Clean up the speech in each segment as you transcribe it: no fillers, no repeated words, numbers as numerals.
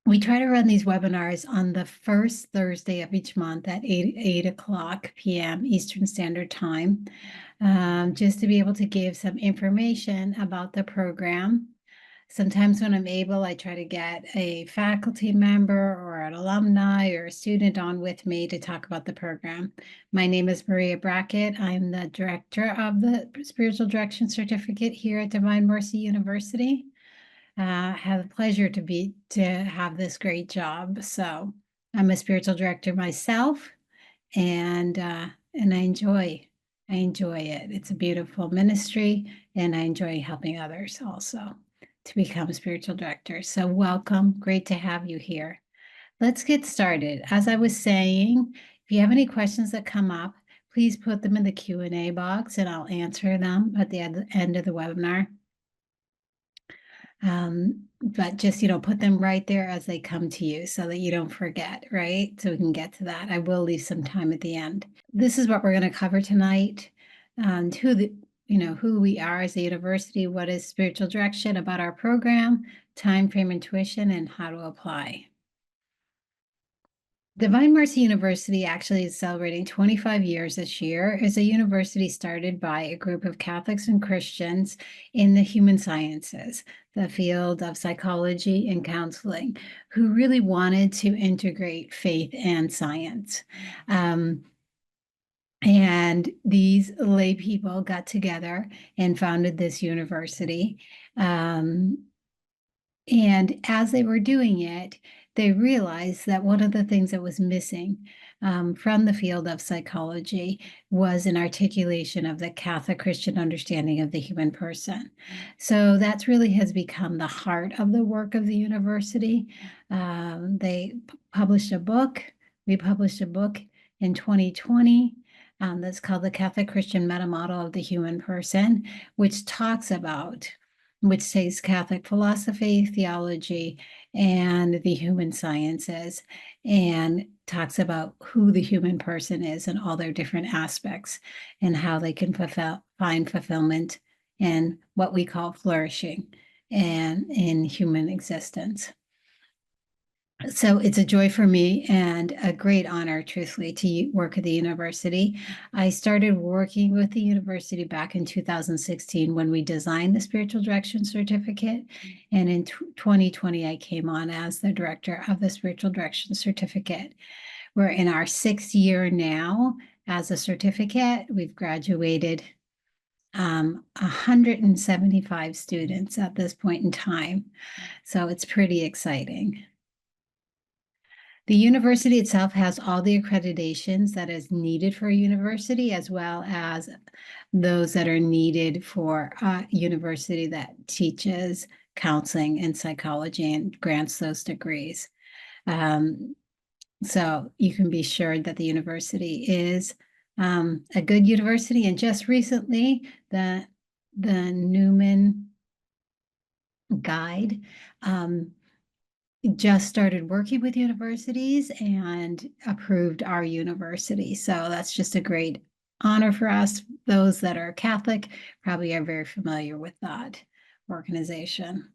we try to run these webinars on the first Thursday of each month at 8 o'clock p.m. Eastern Standard Time, just to be able to give some information about the program. Sometimes when I'm able, I try to get a faculty member or an alumni or a student on with me to talk about the program. My name is Maria Brackett. I'm the director of the Spiritual Direction Certificate here at Divine Mercy University. Have the pleasure to have this great job. So I'm a spiritual director myself, and I enjoy it. It's a beautiful ministry, and I enjoy helping others also to become spiritual directors. So welcome, great to have you here. Let's get started. As I was saying, if you have any questions that come up, please put them in the Q&A box and I'll answer them at the end of the webinar. But just, put them right there as they come to you so that you don't forget, right? So we can get to that. I will leave some time at the end. This is what we're going to cover tonight, and who we are as a university, what is spiritual direction, about our program, time frame and tuition, and how to apply. Divine Mercy University actually is celebrating 25 years this year. It's a university started by a group of Catholics and Christians in the human sciences, the field of psychology and counseling, who really wanted to integrate faith and science. And these lay people got together and founded this university. And as they were doing it, they realized that one of the things that was missing from the field of psychology was an articulation of the Catholic Christian understanding of the human person. So that really has become the heart of the work of the university. They published a book. We published a book in 2020 that's called The Catholic Christian Meta Model of the Human Person, which takes Catholic philosophy, theology, and the human sciences, and talks about who the human person is and all their different aspects and how they can find fulfillment and what we call flourishing and in human existence. So it's a joy for me and a great honor, truthfully, to work at the university. I started working with the university back in 2016 when we designed the Spiritual Direction Certificate. And in 2020, I came on as the director of the Spiritual Direction Certificate. We're in our 6th year now as a certificate. We've graduated 175 students at this point in time. So it's pretty exciting. The university itself has all the accreditations that is needed for a university, as well as those that are needed for a university that teaches counseling and psychology and grants those degrees. So you can be sure that the university is a good university. And just recently, the Newman Guide just started working with universities and approved our university. So that's just a great honor for us. Those that are Catholic probably are very familiar with that organization.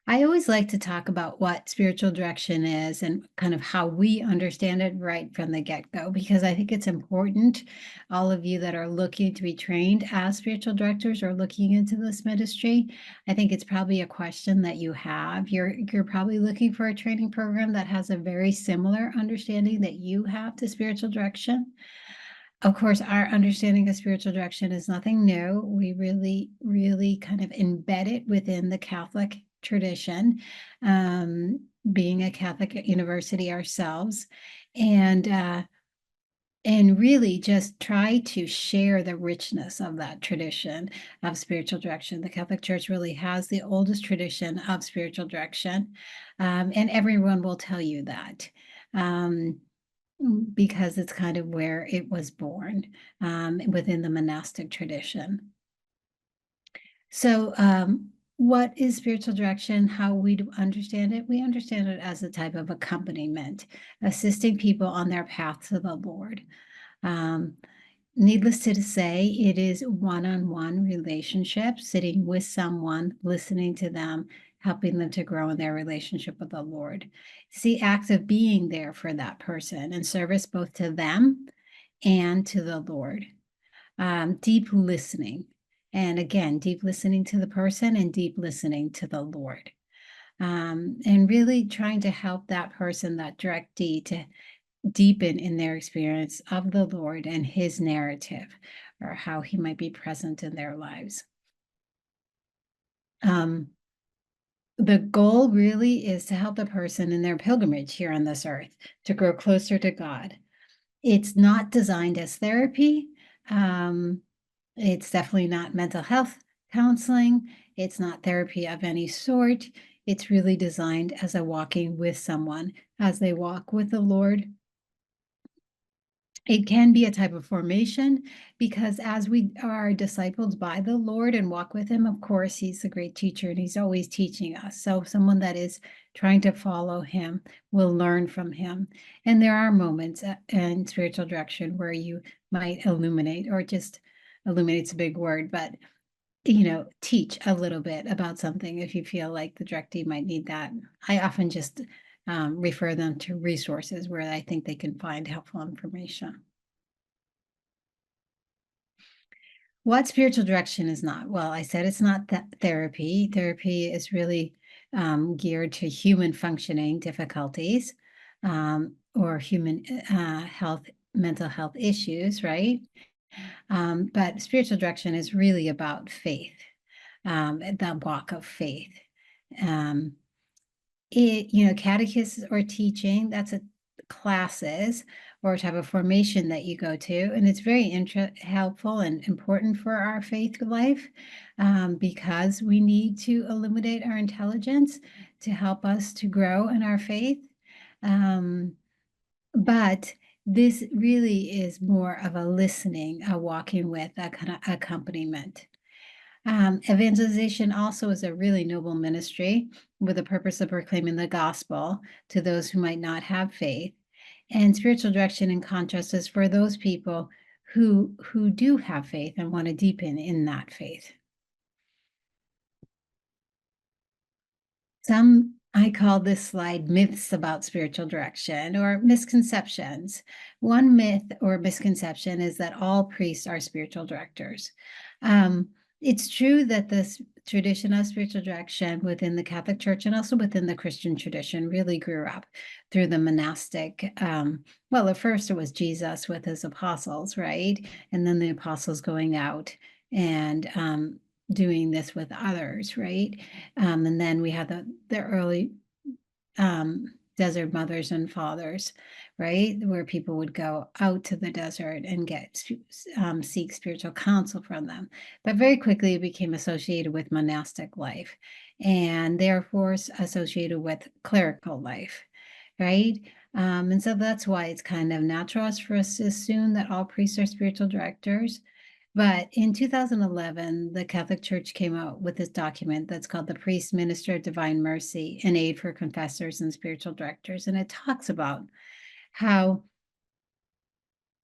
I always like to talk about what spiritual direction is and kind of how we understand it right from the get-go, because I think it's important. All of you that are looking to be trained as spiritual directors or looking into this ministry, I think it's probably a question that you have. You're probably looking for a training program that has a very similar understanding that you have to spiritual direction. Of course, our understanding of spiritual direction is nothing new. We really, really kind of embed it within the Catholic tradition, being a Catholic university ourselves, and really just try to share the richness of that tradition of spiritual direction. The Catholic Church really has the oldest tradition of spiritual direction, and everyone will tell you that. Because it's kind of where it was born within the monastic tradition. So what is spiritual direction? How we understand it? We understand it as a type of accompaniment, assisting people on their path to the Lord. Needless to say, it is one-on-one relationship, sitting with someone, listening to them, helping them to grow in their relationship with the Lord. It's the act of being there for that person in service both to them and to the Lord. Deep listening. And again, deep listening to the person and deep listening to the Lord. And really trying to help that person, that directee, to deepen in their experience of the Lord and his narrative, or how he might be present in their lives. The goal really is to help the person in their pilgrimage here on this earth to grow closer to God. It's not designed as therapy. It's definitely not mental health counseling. It's not therapy of any sort. It's really designed as a walking with someone as they walk with the Lord. It can be a type of formation because as we are discipled by the Lord and walk with him, of course, he's a great teacher and he's always teaching us. So someone that is trying to follow him will learn from him. And there are moments in spiritual direction where you might illuminate, or just illuminate's a big word, but teach a little bit about something if you feel like the directee might need that. I often just refer them to resources where I think they can find helpful information. What spiritual direction is not? Well, I said it's not therapy. Therapy is really geared to human functioning difficulties, or human mental health issues, right? But spiritual direction is really about faith, the walk of faith. Catechesis or teaching, that's a classes or a type of formation that you go to, and it's very helpful and important for our faith life, because we need to illuminate our intelligence to help us to grow in our faith. But this really is more of a listening, a walking with, a kind of accompaniment. Evangelization also is a really noble ministry with the purpose of proclaiming the gospel to those who might not have faith. And spiritual direction, in contrast, is for those people who do have faith and want to deepen in that faith. I call this slide myths about spiritual direction, or misconceptions. One myth or misconception is that all priests are spiritual directors. It's true that this tradition of spiritual direction within the Catholic Church and also within the Christian tradition really grew up through the monastic. Well, at first it was Jesus with his apostles, right? And then the apostles going out and doing this with others, right? And then we had the early desert mothers and fathers, right? Where people would go out to the desert and seek spiritual counsel from them. But very quickly it became associated with monastic life and therefore associated with clerical life, right? And so that's why it's kind of natural for us to assume that all priests are spiritual directors. But in 2011, the Catholic Church came out with this document that's called the Priest Minister of Divine Mercy, an aid for confessors and spiritual directors. And it talks about how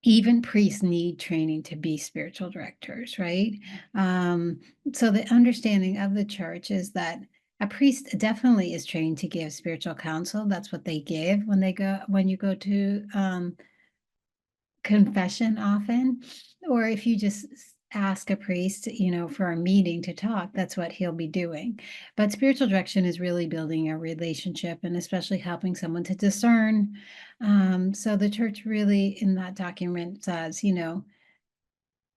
even priests need training to be spiritual directors, right? So the understanding of the church is that a priest definitely is trained to give spiritual counsel. That's what they give when you go to confession often, or if you just ask a priest, for a meeting to talk, that's what he'll be doing. But spiritual direction is really building a relationship and especially helping someone to discern. So the church really in that document says,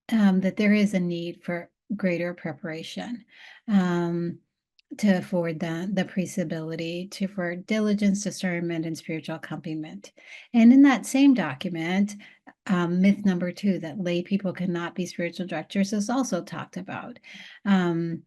that there is a need for greater preparation. To afford the priest's ability for diligence, discernment, and spiritual accompaniment. And in that same document, myth number 2, that lay people cannot be spiritual directors, is also talked about. And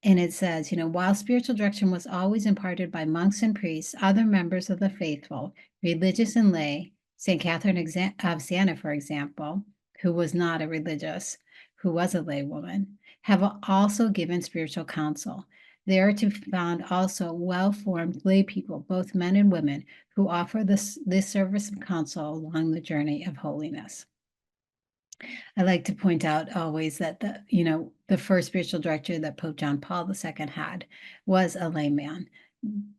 it says, while spiritual direction was always imparted by monks and priests, other members of the faithful, religious and lay, St. Catherine of Siena, for example, who was not a religious, who was a lay woman, have also given spiritual counsel. There are to be found also well-formed lay people, both men and women, who offer this service of counsel along the journey of holiness. I like to point out always that the first spiritual director that Pope John Paul II had was a layman,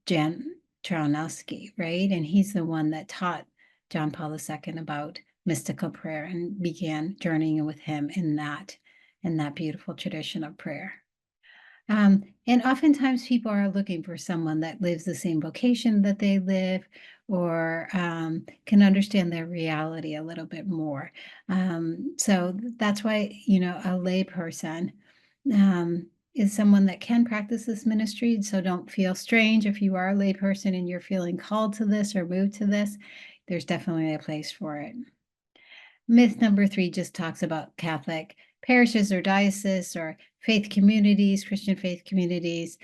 Jan Charonowski, right? And he's the one that taught John Paul II about mystical prayer and began journeying with him in that beautiful tradition of prayer. And oftentimes people are looking for someone that lives the same vocation that they live, or can understand their reality a little bit more. So that's why, a lay person is someone that can practice this ministry. So don't feel strange if you are a lay person and you're feeling called to this or moved to this. There's definitely a place for it. Myth number 3 just talks about Catholic parishes or dioceses or faith communities, Christian faith communities.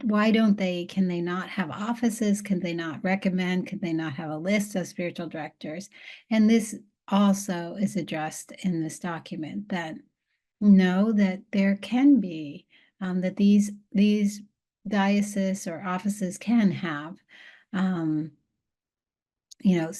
Why can they not have offices? Can they not recommend? Can they not have a list of spiritual directors? And this also is addressed in this document, that no, that there can be, that these dioceses or offices can have, you know,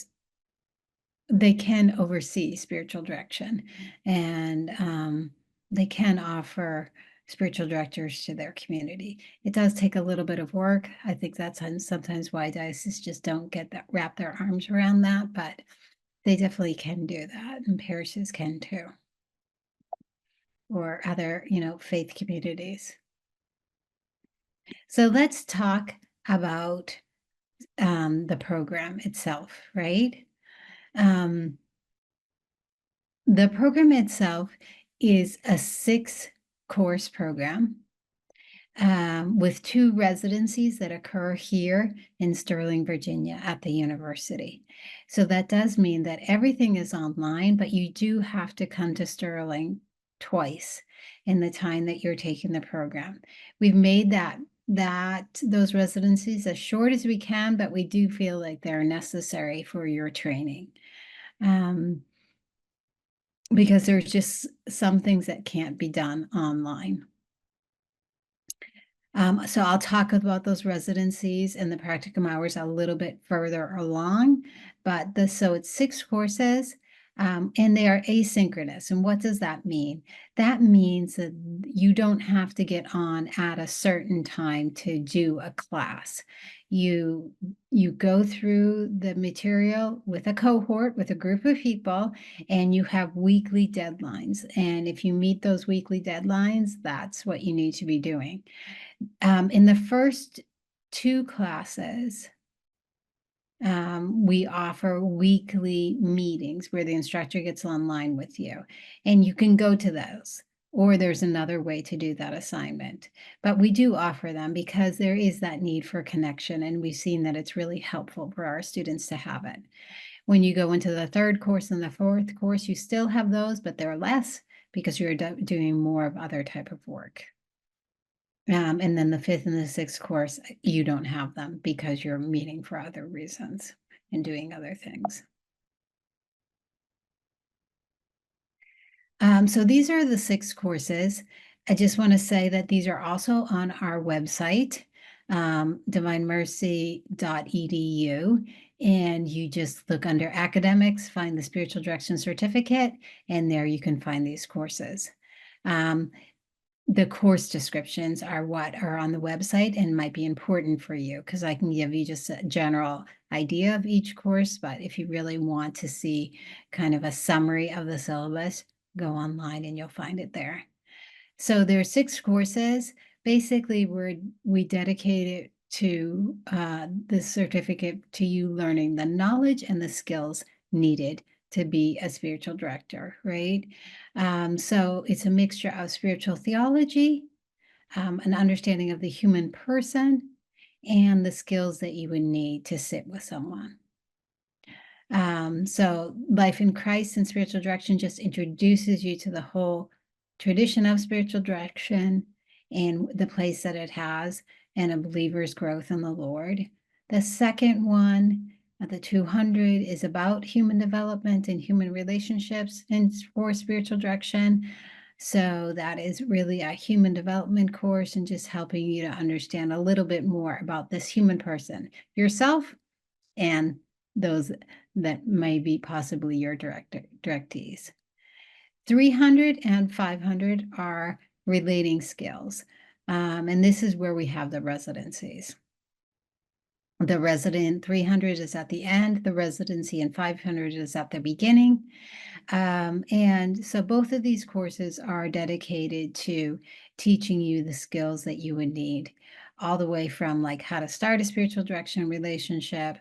they can oversee spiritual direction, and they can offer spiritual directors to their community. It does take a little bit of work. I think that's sometimes why dioceses just don't wrap their arms around that, but they definitely can do that, and parishes can too, or other, faith communities. So let's talk about the program itself, right? The program itself is a 6-course program with 2 residencies that occur here in Sterling, Virginia at the university. So that does mean that everything is online, but you do have to come to Sterling twice in the time that you're taking the program. We've made those residencies as short as we can, but we do feel like they're necessary for your training. Because there's just some things that can't be done online. So I'll talk about those residencies and the practicum hours a little bit further along, but so it's 6 courses, and they are asynchronous. And what does that mean? That means that you don't have to get on at a certain time to do a class. You go through the material with a cohort, with a group of people, and you have weekly deadlines. And if you meet those weekly deadlines, that's what you need to be doing. In the first 2 classes, we offer weekly meetings where the instructor gets online with you, and you can go to those, or there's another way to do that assignment. But we do offer them because there is that need for connection, and we've seen that it's really helpful for our students to have it. When you go into the 3rd course and the 4th course, you still have those, but they're less because you're doing more of other type of work. And then the 5th and the 6th course, you don't have them because you're meeting for other reasons and doing other things. So these are the 6 courses. I just want to say that these are also on our website, divinemercy.edu, and you just look under academics, find the spiritual direction certificate, and there you can find these courses. The course descriptions are what are on the website and might be important for you, because I can give you just a general idea of each course, but if you really want to see kind of a summary of the syllabus, go online and you'll find it there. So there are 6 courses. Basically, we dedicate it to the certificate to you learning the knowledge and the skills needed to be a spiritual director, right? So it's a mixture of spiritual theology, an understanding of the human person, and the skills that you would need to sit with someone. So Life in Christ and Spiritual Direction just introduces you to the whole tradition of spiritual direction and the place that it has and a believer's growth in the Lord. The second one, the 200, is about human development and human relationships and for spiritual direction. So that is really a human development course and just helping you to understand a little bit more about this human person, yourself, and those that may be possibly your directees. 300 and 500 are relating skills. And this is where we have the residencies. The resident 300 is at the end, the residency in 500 is at the beginning. And so both of these courses are dedicated to teaching you the skills that you would need, all the way from like how to start a spiritual direction relationship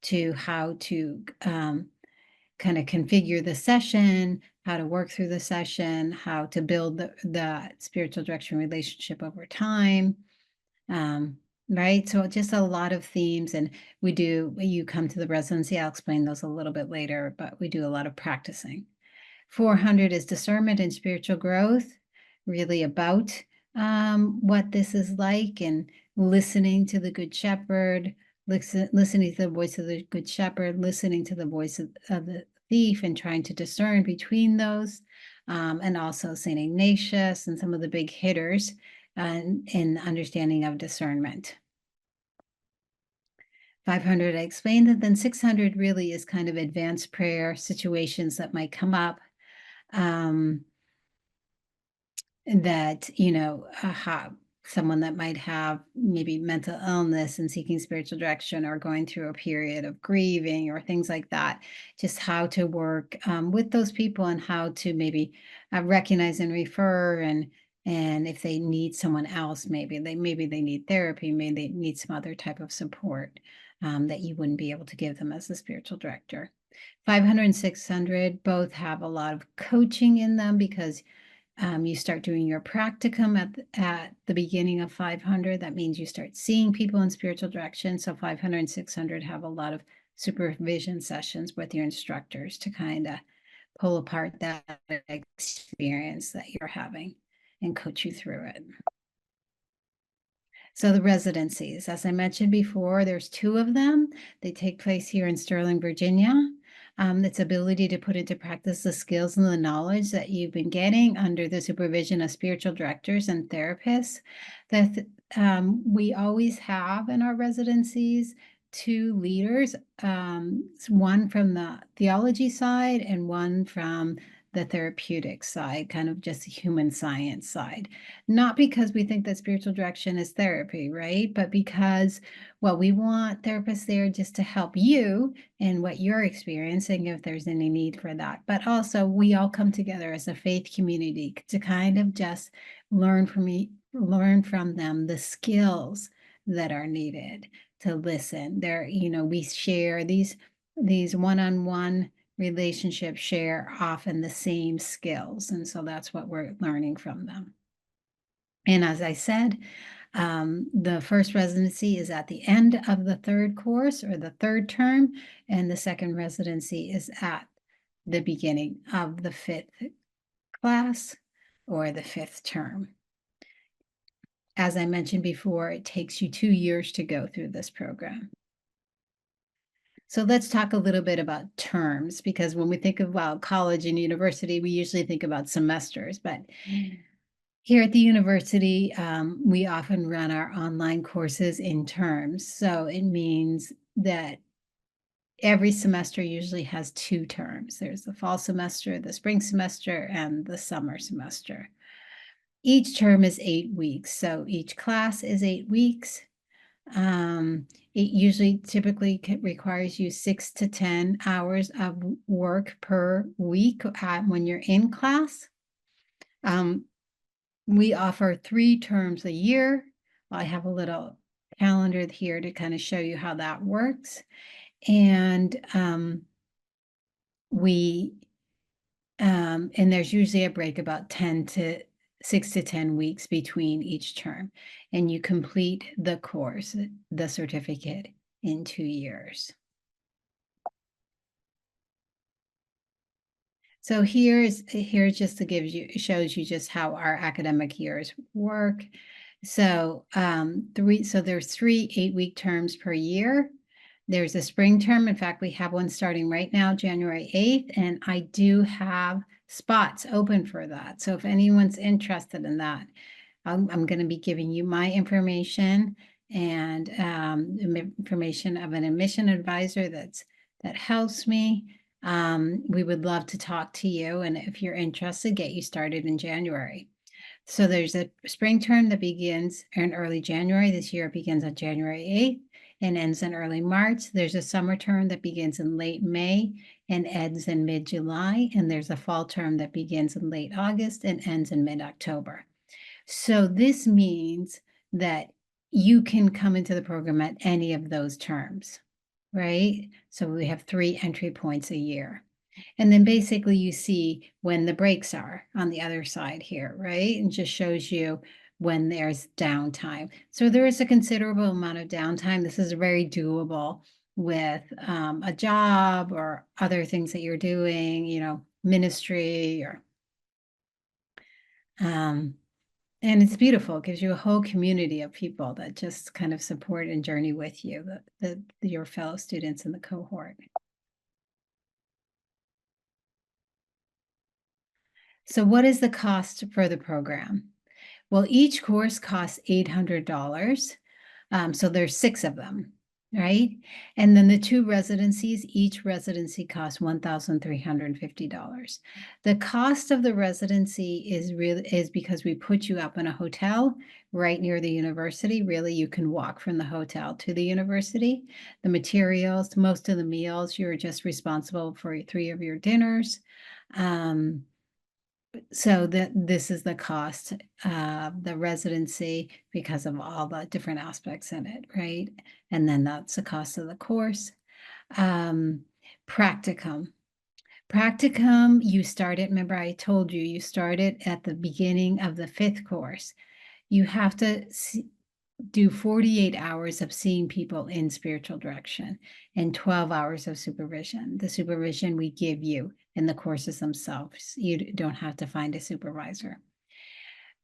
to how to kind of configure the session, how to work through the session, how to build the spiritual direction relationship over time. Right? So just a lot of themes, and you come to the residency, I'll explain those a little bit later, but we do a lot of practicing. 400 is discernment and spiritual growth, really about what this is like and listening to the Good Shepherd, listening to the voice of the Good Shepherd, listening to the voice of the thief and trying to discern between those, and also St. Ignatius and some of the big hitters in understanding of discernment. 500, I explained that. Then 600 really is kind of advanced prayer situations that might come up. That, someone that might have maybe mental illness and seeking spiritual direction or going through a period of grieving or things like that, just how to work with those people and how to maybe recognize and refer, and if they need someone else, maybe they need therapy, maybe they need some other type of support that you wouldn't be able to give them as a spiritual director. 500 and 600 both have a lot of coaching in them because you start doing your practicum at the beginning of 500. That means you start seeing people in spiritual direction. So 500 and 600 have a lot of supervision sessions with your instructors to kind of pull apart that experience that you're having and coach you through it. So the residencies, as I mentioned before, there's 2 of them. They take place here in Sterling, Virginia. Its ability to put into practice the skills and the knowledge that you've been getting under the supervision of spiritual directors and therapists that we always have in our residencies 2 leaders, one from the theology side and one from the therapeutic side, kind of just the human science side. Not because we think that spiritual direction is therapy, right? But because, well, we want therapists there just to help you in what you're experiencing if there's any need for that. But also we all come together as a faith community to kind of just learn from them the skills that are needed to listen. We share these one-on-one relationships share often the same skills. And so that's what we're learning from them. And as I said, the first residency is at the end of the 3rd course or the 3rd term, and the second residency is at the beginning of the 5th class or the 5th term. As I mentioned before, it takes you 2 years to go through this program. So let's talk a little bit about terms, because when we think about college and university, we usually think about semesters, but here at the university, we often run our online courses in terms. So it means that every semester usually has 2 terms. There's the fall semester, the spring semester, and the summer semester. Each term is 8 weeks, so each class is 8 weeks. It usually typically requires you 6 to 10 hours of work per week when you're in class. We offer 3 terms a year. I have a little calendar here to kind of show you how that works. And and there's usually a break about 6 to 10 weeks between each term. And you complete the course, the certificate, in 2 years. So here's just to shows you just how our academic years work. So there's 3 8-week terms per year. There's a spring term. In fact, we have one starting right now, January 8th, and I do have spots open for that. So if anyone's interested in that, I'm going to be giving you my information and information of an admission advisor that helps me. we would love to talk to you, and if you're interested, get you started in January. So there's a spring term that begins in early January. This year it begins on January 8th and ends in early March. There's a summer term that begins in late May and ends in mid-July. And there's a fall term that begins in late August and ends in mid-October. So this means that you can come into the program at any of those terms, right? So we have 3 entry points a year. And then basically you see when the breaks are on the other side here, right? And just shows you when there's downtime. So there is a considerable amount of downtime. This is very doable with a job or other things that you're doing, ministry or and it's beautiful. It gives you a whole community of people that just kind of support and journey with you, your fellow students in the cohort. So what is the cost for the program? Well, each course costs $800. So there's 6 of them, right? And then the 2 residencies, each residency costs $1,350. The cost of the residency is because we put you up in a hotel right near the university. Really, you can walk from the hotel to the university. The materials, most of the meals, you're just responsible for 3 of your dinners. So this is the cost of the residency because of all the different aspects in it, right? And then that's the cost of the course. Practicum. Practicum, you start it, remember I told you, you start it at the beginning of the 5th course. You have to do 48 hours of seeing people in spiritual direction and 12 hours of supervision. The supervision we give you in the courses themselves. You don't have to find a supervisor.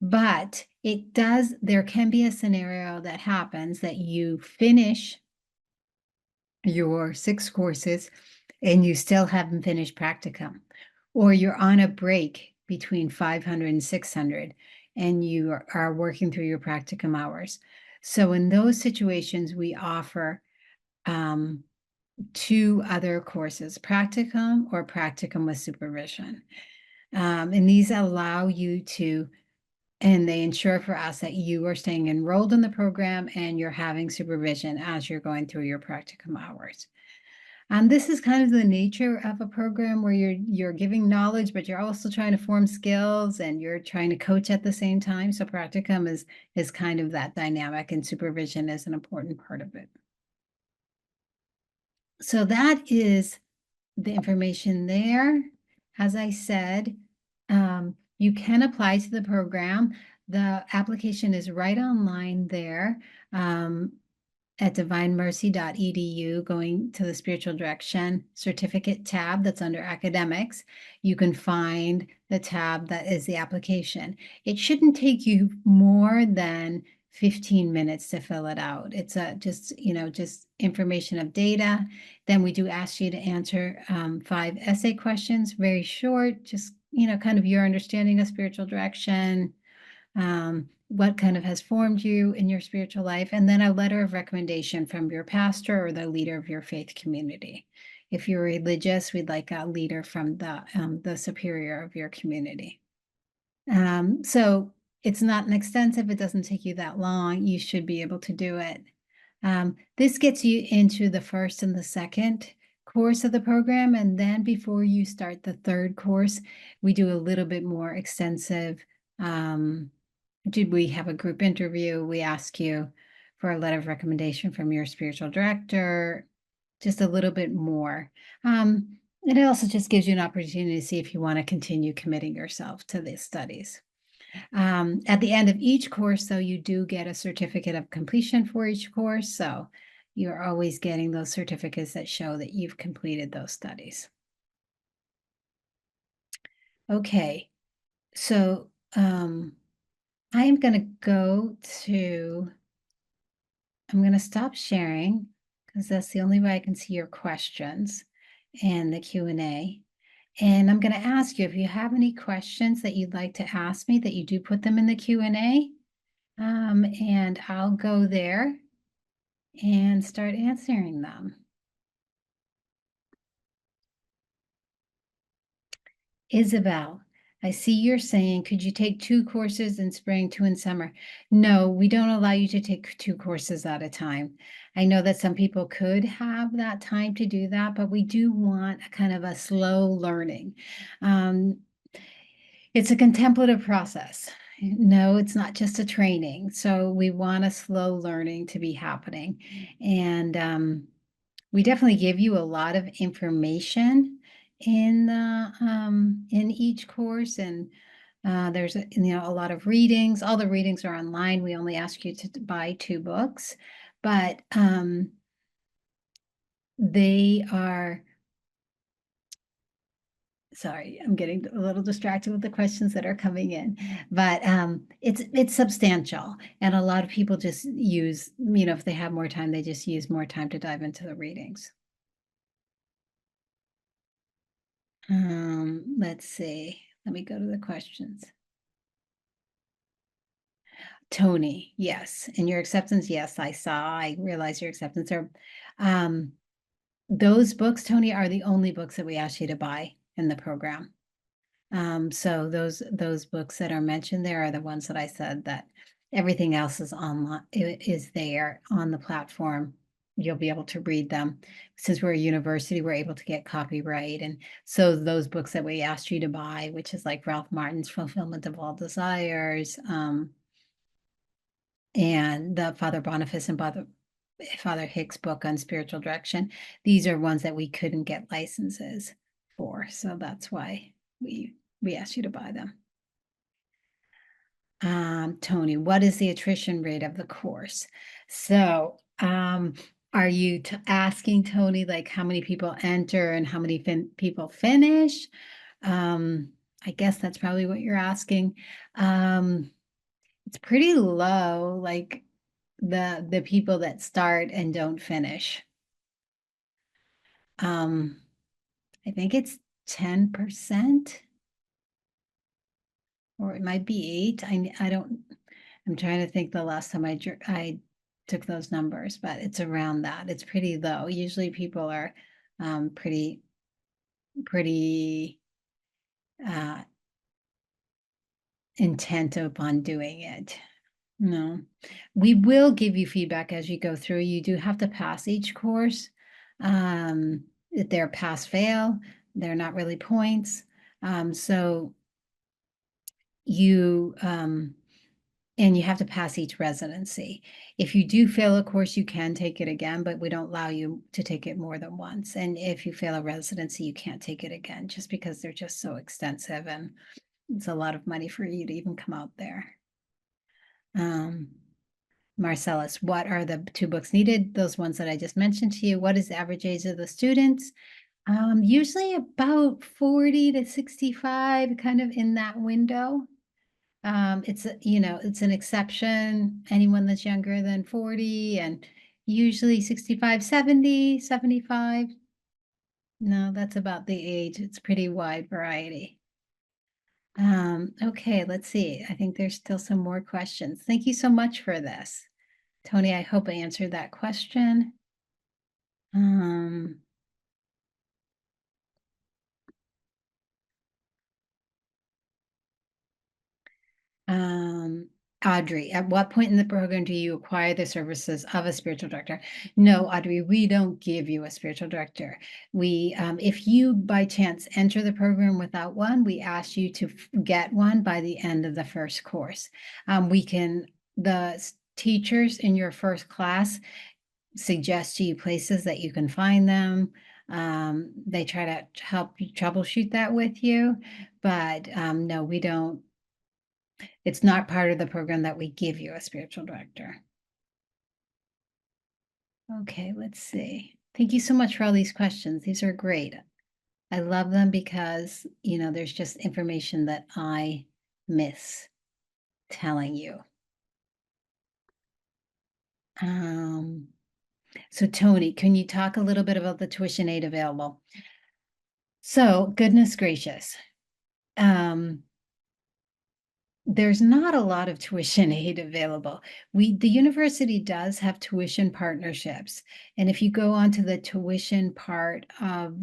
But there can be a scenario that happens that you finish your 6 courses and you still haven't finished practicum, or you're on a break between 500 and 600 and you are working through your practicum hours. So in those situations, we offer 2 other courses, practicum or practicum with supervision. And these allow you to, and they ensure for us that you are staying enrolled in the program and you're having supervision as you're going through your practicum hours. This is kind of the nature of a program where you're giving knowledge, but you're also trying to form skills and you're trying to coach at the same time. So practicum is kind of that dynamic, and supervision is an important part of it. So that is the information there. As I said, you can apply to the program. The application is right online there. At divinemercy.edu, going to the spiritual direction certificate tab that's under academics, you can find the tab that is the application. It shouldn't take you more than 15 minutes to fill it out. It's just information of data. Then we do ask you to answer 5 essay questions, very short, just kind of your understanding of spiritual direction, what kind of has formed you in your spiritual life, and then a letter of recommendation from your pastor or the leader of your faith community. If you're religious, we'd like a leader from the superior of your community. So it's not an extensive, it doesn't take you that long. You should be able to do it. This gets you into the 1st and the 2nd course of the program. And then before you start the 3rd course, we do a little bit more extensive. We have a group interview? We ask you for a letter of recommendation from your spiritual director, just a little bit more. And it also just gives you an opportunity to see if you want to continue committing yourself to these studies. At the end of each course, though, you do get a certificate of completion for each course. So you're always getting those certificates that show that you've completed those studies. Okay, so I am going to I'm going to stop sharing because that's the only way I can see your questions and the Q&A. And I'm going to ask you if you have any questions that you'd like to ask me, that you do put them in the Q&A. And I'll go there and start answering them. Isabel, I see you're saying, could you take 2 courses in spring, 2 in summer? No, we don't allow you to take 2 courses at a time. I know that some people could have that time to do that, but we do want a kind of a slow learning. It's a contemplative process. No, it's not just a training. So we want a slow learning to be happening. And we definitely give you a lot of information in each course, and there's a lot of readings. All the readings are online. We only ask you to buy 2 books, but they are. Sorry, I'm getting a little distracted with the questions that are coming in, but it's substantial, and a lot of people just use, if they have more time, they just use more time to dive into the readings. Let's see. Let me go to the questions. Tony, yes. And your acceptance, yes, I realize your acceptance are, those books, Tony, are the only books that we ask you to buy in the program. So those books that are mentioned there are the ones that I said that everything else is online, is there on the platform. You'll be able to read them. Since we're a university, we're able to get copyright. And so those books that we asked you to buy, which is like Ralph Martin's Fulfillment of All Desires, and the Father Boniface and Father Hicks book on spiritual direction, these are ones that we couldn't get licenses for. So that's why we asked you to buy them. Tony, what is the attrition rate of the course? So are you asking, Tony, like how many people enter and how many people finish? I guess that's probably what you're asking. It's pretty low, like the people that start and don't finish. I think it's 10%, or it might be 8. I'm trying to think the last time I took those numbers, but it's around that. It's pretty low. Usually people are pretty intent upon doing it. No, we will give you feedback as you go through. You do have to pass each course. They're pass fail. They're not really points. So you and you have to pass each residency. If you do fail a course, you can take it again, but we don't allow you to take it more than once. And if you fail a residency, you can't take it again, just because they're just so extensive and it's a lot of money for you to even come out there. Marcellus, what are the 2 books needed? Those ones that I just mentioned to you. What is the average age of the students? Usually about 40 to 65, kind of in that window. It's it's an exception, anyone that's younger than 40, and usually 65, 70, 75. No, that's about the age. It's pretty wide variety. Okay, let's see. I think there's still some more questions. Thank you so much for this. Tony, I hope I answered that question. Audrey, at what point in the program do you acquire the services of a spiritual director? No, Audrey, we don't give you a spiritual director. We, if you by chance enter the program without one, we ask you to get one by the end of the first course. The teachers in your first class suggest to you places that you can find them. They try to help you troubleshoot that with you, but no, we don't. It's not part of the program that we give you a spiritual director. Okay, let's see. Thank you so much for all these questions. These are great. I love them because, there's just information that I miss telling you. So Tony, can you talk a little bit about the tuition aid available? So goodness gracious. There's not a lot of tuition aid available. The university does have tuition partnerships. And if you go onto the tuition part of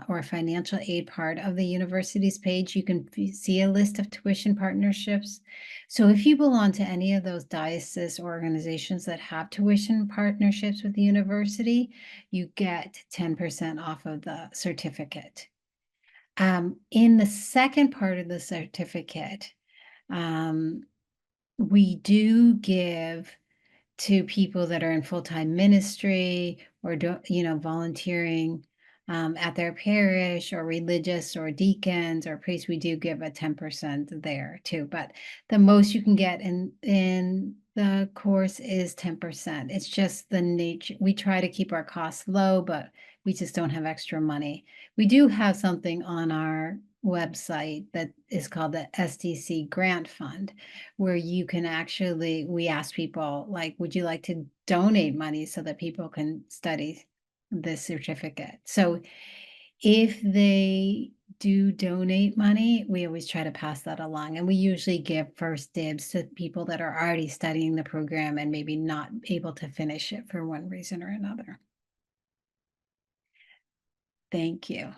or financial aid part of the university's page, you can see a list of tuition partnerships. So if you belong to any of those diocese organizations that have tuition partnerships with the university, you get 10% off of the certificate. In the second part of the certificate, we do give to people that are in full-time ministry or volunteering at their parish or religious or deacons or priests. We do give a 10% there too, but the most you can get in the course is 10%. It's just the nature. We try to keep our costs low, but we just don't have extra money. We do have something on our website that is called the SDC Grant Fund, where you can actually, we ask people, like, would you like to donate money so that people can study this certificate? So if they do donate money, we always try to pass that along. And we usually give first dibs to people that are already studying the program and maybe not able to finish it for one reason or another. Thank you.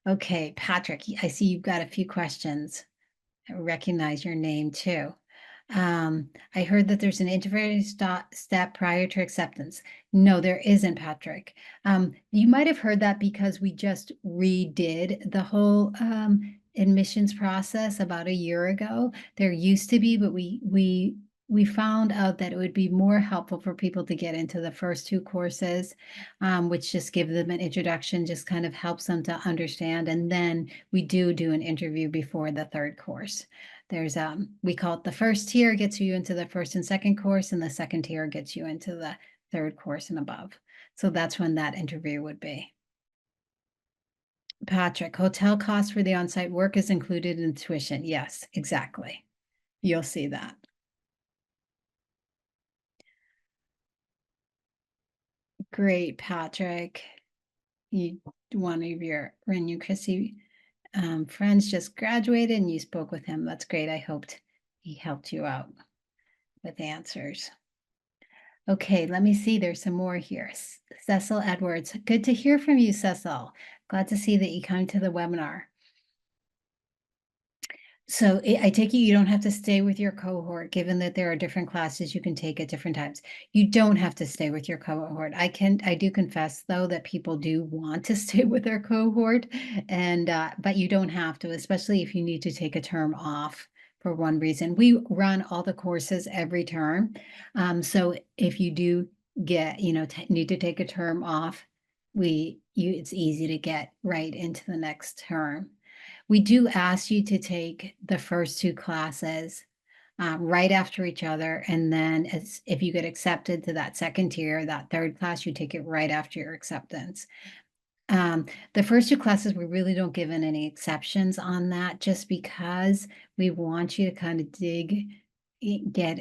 Okay, Patrick, I see you've got a few questions. I recognize your name too. I heard that there's an interview step prior to acceptance. No, there isn't, Patrick. You might have heard that because we just redid the whole admissions process about a year ago. There used to be, but we found out that it would be more helpful for people to get into the first two courses, which just give them an introduction, just kind of helps them to understand. And then we do an interview before the third course. There's we call it the first tier gets you into the first and second course, and the second tier gets you into the third course and above. So that's when that interview would be. Patrick, hotel costs for the on-site work is included in tuition. Yes, exactly. You'll see that. Great, Patrick. One of your Renew Chrissy friends just graduated and you spoke with him. That's great. I hoped he helped you out with answers. Okay, let me see. There's some more here. Cecil Edwards. Good to hear from you, Cecil. Glad to see that you come to the webinar. So I take it you don't have to stay with your cohort, given that there are different classes you can take at different times. You don't have to stay with your cohort. I do confess though that people do want to stay with their cohort, and but you don't have to, especially if you need to take a term off for one reason. We run all the courses every term, so if you do get need to take a term off, it's easy to get right into the next term. We do ask you to take the first two classes right after each other. And then if you get accepted to that second tier, that third class, you take it right after your acceptance. The first two classes, we really don't give in any exceptions on that, just because we want you to kind of get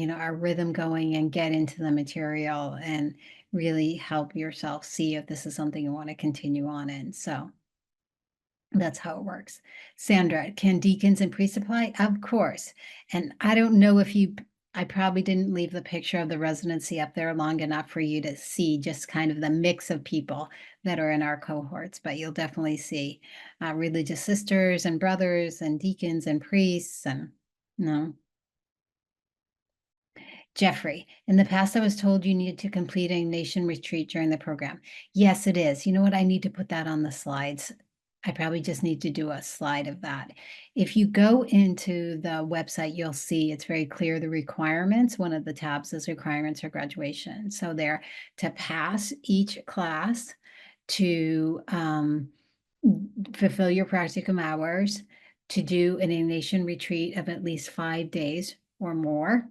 our rhythm going and get into the material and really help yourself see if this is something you want to continue on in. So that's how it works. Sandra, can deacons and priests apply? Of course. And I don't know if I probably didn't leave the picture of the residency up there long enough for you to see just kind of the mix of people that are in our cohorts, but you'll definitely see religious sisters and brothers and deacons and priests and Jeffrey, in the past, I was told you needed to complete a nation retreat during the program. Yes, it is. You know what? I need to put that on the slides. I probably just need to do a slide of that. If you go into the website, you'll see it's very clear the requirements. One of the tabs is requirements for graduation. So they're to pass each class, to fulfill your practicum hours, to do an nation retreat of at least 5 days or more,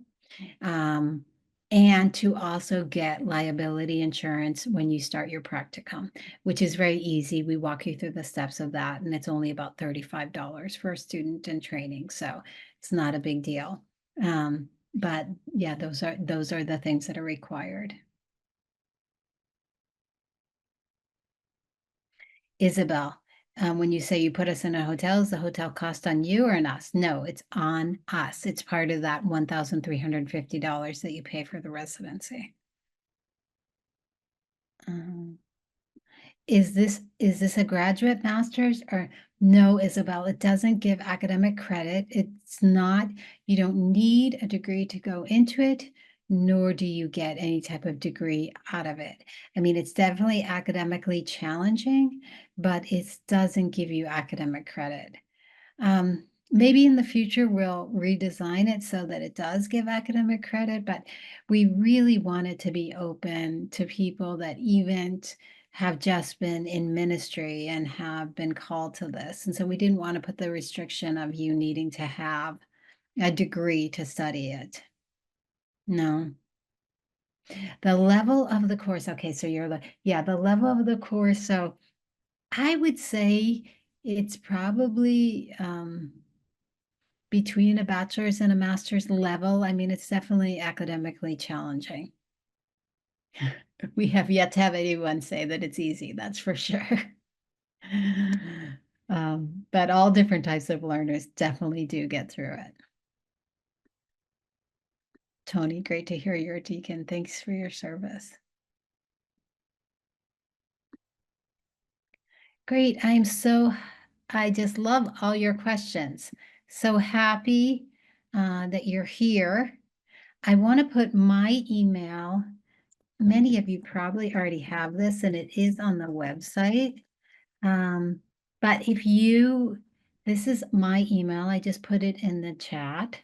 and to also get liability insurance when you start your practicum, which is very easy. We walk you through the steps of that, and it's only about $35 for a student in training, so it's not a big deal. But yeah, those are the things that are required. Isabel, when you say you put us in a hotel, is the hotel cost on you or on us? No, it's on us. It's part of that $1,350 that you pay for the residency. Is this a graduate master's or no, Isabel? It doesn't give academic credit. It's not, you don't need a degree to go into it, nor do you get any type of degree out of it. I mean, it's definitely academically challenging, but it doesn't give you academic credit. Maybe in the future we'll redesign it so that it does give academic credit, but we really want it to be open to people that even have just been in ministry and have been called to this. And so we didn't want to put the restriction of you needing to have a degree to study it. No. The level of the course, okay, so you're like, yeah, the level of the course. So I would say it's probably between a bachelor's and a master's level. I mean, it's definitely academically challenging. We have yet to have anyone say that it's easy, that's for sure. But all different types of learners definitely do get through it. Tony, great to hear you're a deacon. Thanks for your service. Great. I just love all your questions. So happy that you're here. I want to put my email. Many of you probably already have this and it is on the website. But this is my email. I just put it in the chat.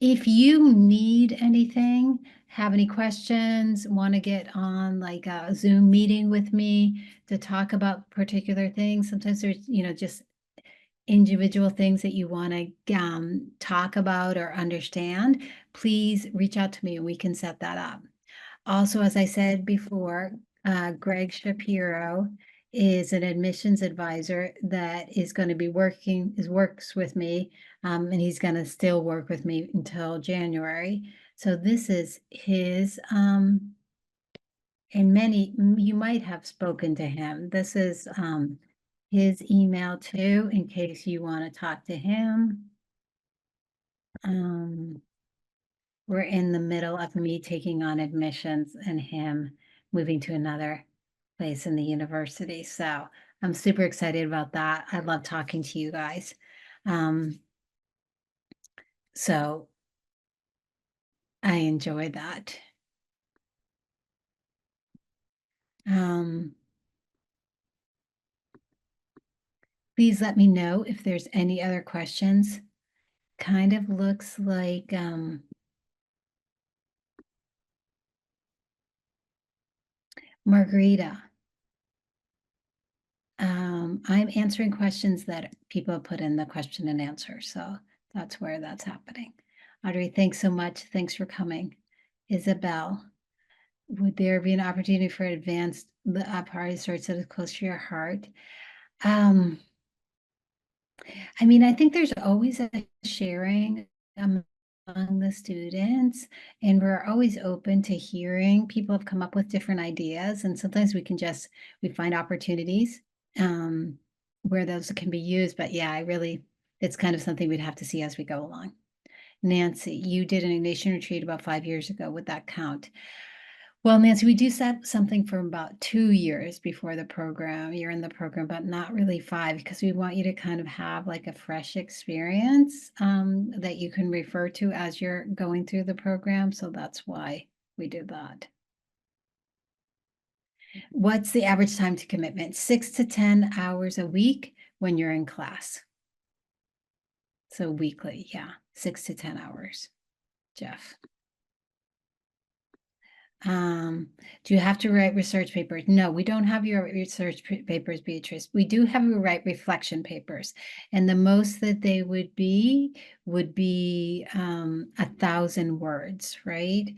If you need anything, have any questions, want to get on like a Zoom meeting with me to talk about particular things, sometimes there's, just individual things that you want to talk about or understand, please reach out to me and we can set that up. Also, as I said before, Greg Shapiro is an admissions advisor that is going to be works with me, and he's going to still work with me until January. So this is his, and you might have spoken to him. This is his email too, in case you want to talk to him. We're in the middle of me taking on admissions and him moving to another place in the university. So I'm super excited about that. I love talking to you guys. So I enjoy that. Please let me know if there's any other questions. Kind of looks like Margarita. I'm answering questions that people put in the question and answer. So that's where that's happening. Audrey, thanks so much. Thanks for coming. Isabel, would there be an opportunity for advanced party sorts that is close to your heart? I mean, I think there's always a sharing among the students, and we're always open to hearing. People have come up with different ideas, and sometimes we find opportunities where those can be used. But yeah, it's kind of something we'd have to see as we go along. Nancy, you did an Ignatian retreat about 5 years ago. Would that count? Well, Nancy, we do set something for about 2 years before the program. You're in the program, but not really 5, because we want you to kind of have like a fresh experience that you can refer to as you're going through the program. So that's why we do that. What's the average time to commitment? 6 to 10 hours a week when you're in class. So weekly, yeah, 6 to 10 hours, Jeff. Do you have to write research papers? No, we don't have your research papers, Beatrice. We do have you write reflection papers. And the most that they would be 1,000 words, right?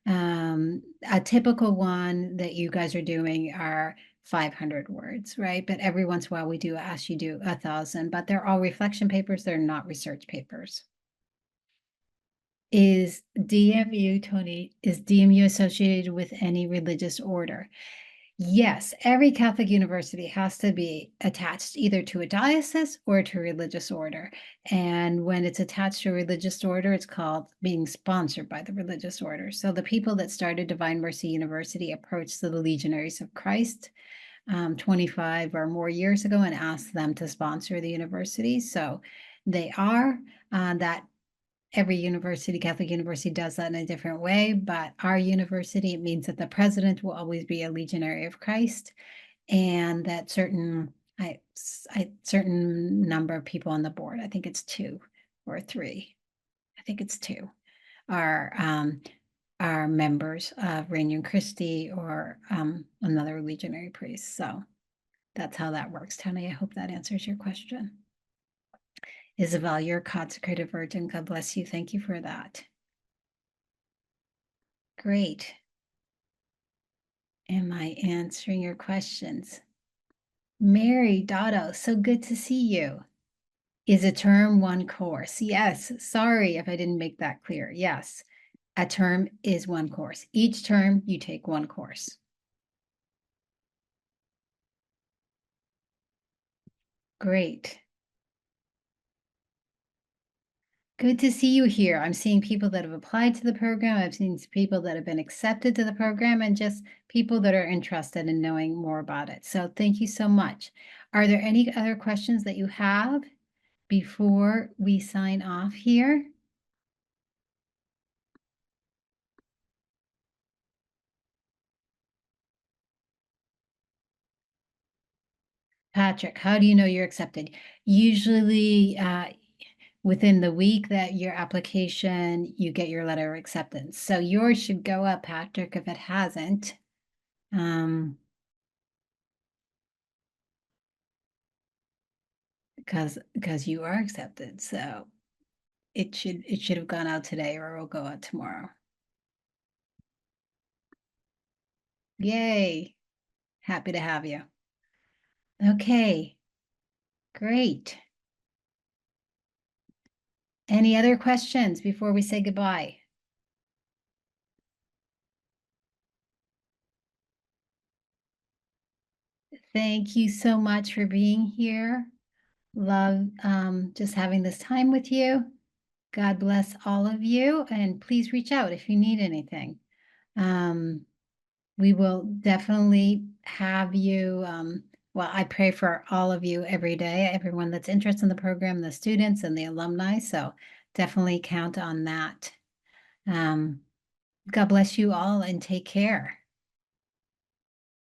A typical one that you guys are doing are 500 words, right? But every once in a while we do ask you to do 1,000, but they're all reflection papers. They're not research papers. Is DMU, Tony, is DMU associated with any religious order? Yes, every Catholic university has to be attached either to a diocese or to a religious order. And when it's attached to a religious order, it's called being sponsored by the religious order. So the people that started Divine Mercy University approached the Legionaries of Christ 25 or more years ago and asked them to sponsor the university. So they are that. Every university, Catholic university, does that in a different way, but our university, it means that the president will always be a legionary of Christ, and that certain number of people on the board, I think it's 2 or 3, I think it's 2, are members of Regnum Christi or another legionary priest. So that's how that works, Tony. I hope that answers your question. Isabel, you're a consecrated virgin. God bless you. Thank you for that. Great. Am I answering your questions? Mary Dotto, so good to see you. Is a term one course? Yes. Sorry if I didn't make that clear. Yes. A term is one course. Each term you take one course. Great. Good to see you here. I'm seeing people that have applied to the program. I've seen people that have been accepted to the program and just people that are interested in knowing more about it. So thank you so much. Are there any other questions that you have before we sign off here? Patrick, how do you know you're accepted? Usually, within the week that your application, you get your letter of acceptance. So yours should go up, Patrick, if it hasn't. Because you are accepted. So it should have gone out today, or it will go out tomorrow. Yay. Happy to have you. Okay, great. Any other questions before we say goodbye? Thank you so much for being here. Love just having this time with you. God bless all of you, and please reach out if you need anything. We will definitely have you. Well, I pray for all of you every day, everyone that's interested in the program, the students and the alumni. So definitely count on that. God bless you all and take care.